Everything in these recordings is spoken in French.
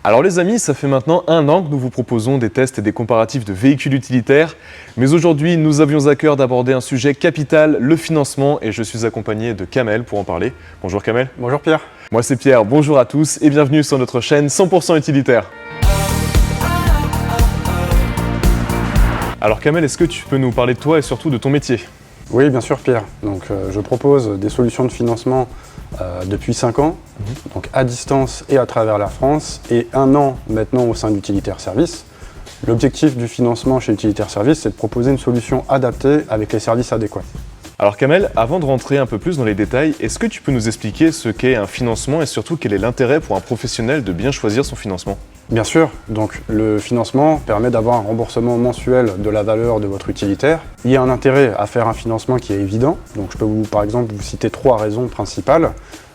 Alors les amis, ça fait maintenant 1 an que nous vous proposons des tests et des comparatifs de véhicules utilitaires. Mais aujourd'hui, nous avions à cœur d'aborder un sujet capital, le financement, et je suis accompagné de Kamel pour en parler. Bonjour Kamel. Bonjour Pierre. Moi c'est Pierre, bonjour à tous et bienvenue sur notre chaîne 100% utilitaire. Alors Kamel, est-ce que tu peux nous parler de toi et surtout de ton métier ? Oui, bien sûr Pierre. Donc, je propose des solutions de financement depuis 5 ans, donc à distance et à travers la France, et 1 an maintenant au sein d'Utilitaire Service. L'objectif du financement chez Utilitaire Service, c'est de proposer une solution adaptée avec les services adéquats. Alors Kamel, avant de rentrer un peu plus dans les détails, est-ce que tu peux nous expliquer ce qu'est un financement et surtout quel est l'intérêt pour un professionnel de bien choisir son financement ? Bien sûr, donc le financement permet d'avoir un remboursement mensuel de la valeur de votre utilitaire. Il y a un intérêt à faire un financement qui est évident, donc je peux par exemple vous citer 3 raisons principales.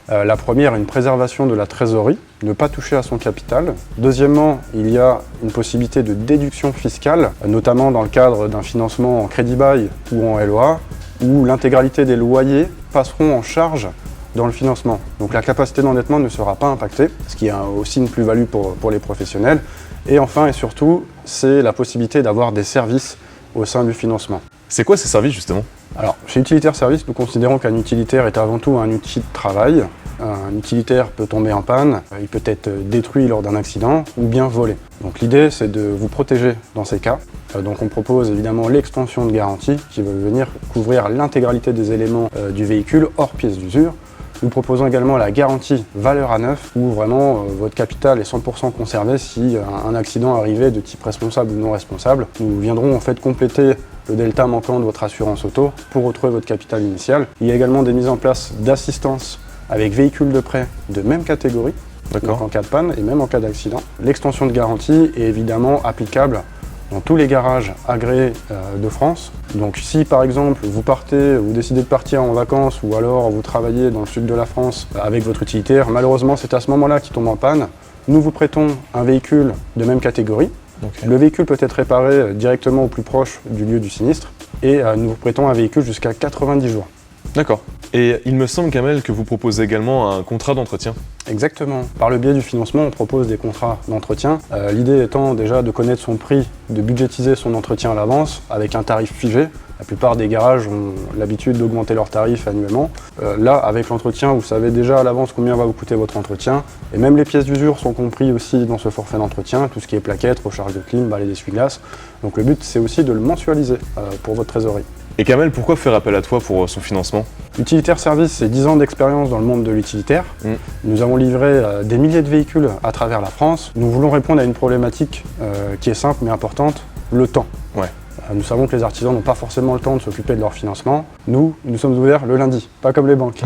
La première, une préservation de la trésorerie, ne pas toucher à son capital. Deuxièmement, il y a une possibilité de déduction fiscale, notamment dans le cadre d'un financement en crédit bail ou en LOA, où l'intégralité des loyers passeront en charge dans le financement. Donc la capacité d'endettement ne sera pas impactée, ce qui est aussi une plus-value pour les professionnels. Et enfin et surtout, c'est la possibilité d'avoir des services au sein du financement. C'est quoi ces services justement ? Alors, chez Utilitaire Service, nous considérons qu'un utilitaire est avant tout un outil de travail. Un utilitaire peut tomber en panne, il peut être détruit lors d'un accident ou bien volé. Donc l'idée, c'est de vous protéger dans ces cas. Donc on propose évidemment l'extension de garantie qui va venir couvrir l'intégralité des éléments du véhicule hors pièces d'usure. Nous proposons également la garantie valeur à neuf où vraiment votre capital est 100% conservé si un accident arrivait de type responsable ou non responsable. Nous viendrons en fait compléter le delta manquant de votre assurance auto pour retrouver votre capital initial. Il y a également des mises en place d'assistance avec véhicules de prêt de même catégorie, donc en cas de panne et même en cas d'accident. L'extension de garantie est évidemment applicable dans tous les garages agréés de France. Donc si par exemple vous décidez de partir en vacances ou alors vous travaillez dans le sud de la France avec votre utilitaire, malheureusement c'est à ce moment-là qu'il tombe en panne. Nous vous prêtons un véhicule de même catégorie. Okay. Le véhicule peut être réparé directement au plus proche du lieu du sinistre et nous vous prêtons un véhicule jusqu'à 90 jours. D'accord. Et il me semble, Kamel, que vous proposez également un contrat d'entretien. Exactement. Par le biais du financement, on propose des contrats d'entretien. L'idée étant déjà de connaître son prix, de budgétiser son entretien à l'avance avec un tarif figé. La plupart des garages ont l'habitude d'augmenter leurs tarifs annuellement. Là, avec l'entretien, vous savez déjà à l'avance combien va vous coûter votre entretien. Et même les pièces d'usure sont comprises aussi dans ce forfait d'entretien, tout ce qui est plaquettes, recharge de clim, balai d'essuie-glace. Donc le but, c'est aussi de le mensualiser pour votre trésorerie. Et Kamel, pourquoi faire appel à toi pour son financement ? Utilitaire Service, c'est 10 ans d'expérience dans le monde de l'utilitaire. Nous avons livré des milliers de véhicules à travers la France. Nous voulons répondre à une problématique qui est simple mais importante, le temps. Ouais. Nous savons que les artisans n'ont pas forcément le temps de s'occuper de leur financement. Nous sommes ouverts le lundi, pas comme les banques.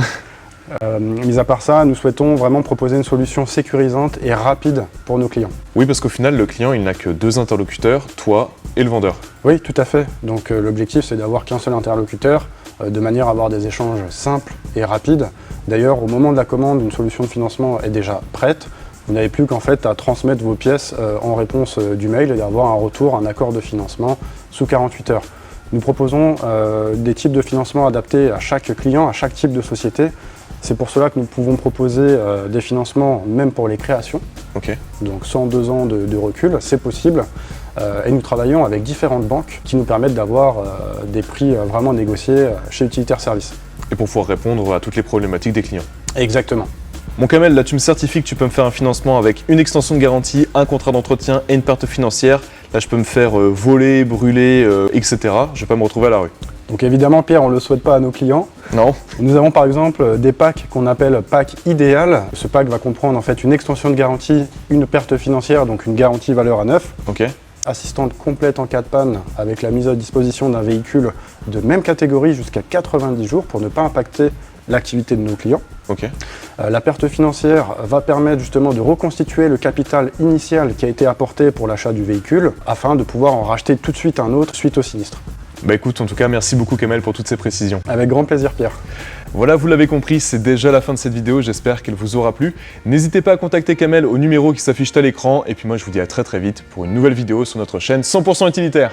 Mis à part ça, nous souhaitons vraiment proposer une solution sécurisante et rapide pour nos clients. Oui, parce qu'au final, le client, il n'a que 2 interlocuteurs, toi et le vendeur. Oui, tout à fait. Donc l'objectif, c'est d'avoir qu'un seul interlocuteur, de manière à avoir des échanges simples et rapides. D'ailleurs, au moment de la commande, une solution de financement est déjà prête. Vous n'avez plus qu'en fait à transmettre vos pièces en réponse du mail et d'avoir un retour, un accord de financement sous 48 heures. Nous proposons des types de financement adaptés à chaque client, à chaque type de société. C'est pour cela que nous pouvons proposer des financements même pour les créations. Okay. Donc sans 2 ans de recul, c'est possible. Et nous travaillons avec différentes banques qui nous permettent d'avoir des prix vraiment négociés chez Utilitaire Service. Et pour pouvoir répondre à toutes les problématiques des clients. Exactement. Bon Kamel, là tu me certifies que tu peux me faire un financement avec une extension de garantie, un contrat d'entretien et une perte financière. Là je peux me faire voler, brûler, etc. Je vais pas me retrouver à la rue. Donc évidemment Pierre, on ne le souhaite pas à nos clients. Non. Nous avons par exemple des packs qu'on appelle pack idéal. Ce pack va comprendre en fait une extension de garantie, une perte financière, donc une garantie valeur à neuf. Ok. Assistante complète en cas de panne avec la mise à disposition d'un véhicule de même catégorie jusqu'à 90 jours pour ne pas impacter l'activité de nos clients. Okay. La perte financière va permettre justement de reconstituer le capital initial qui a été apporté pour l'achat du véhicule afin de pouvoir en racheter tout de suite un autre suite au sinistre. Bah écoute, en tout cas, merci beaucoup Kamel pour toutes ces précisions. Avec grand plaisir Pierre. Voilà, vous l'avez compris, c'est déjà la fin de cette vidéo, j'espère qu'elle vous aura plu. N'hésitez pas à contacter Kamel au numéro qui s'affiche à l'écran, et puis moi je vous dis à très très vite pour une nouvelle vidéo sur notre chaîne 100% utilitaire.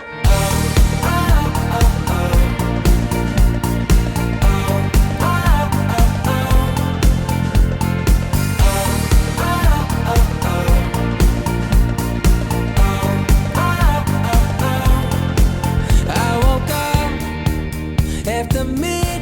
the mirror.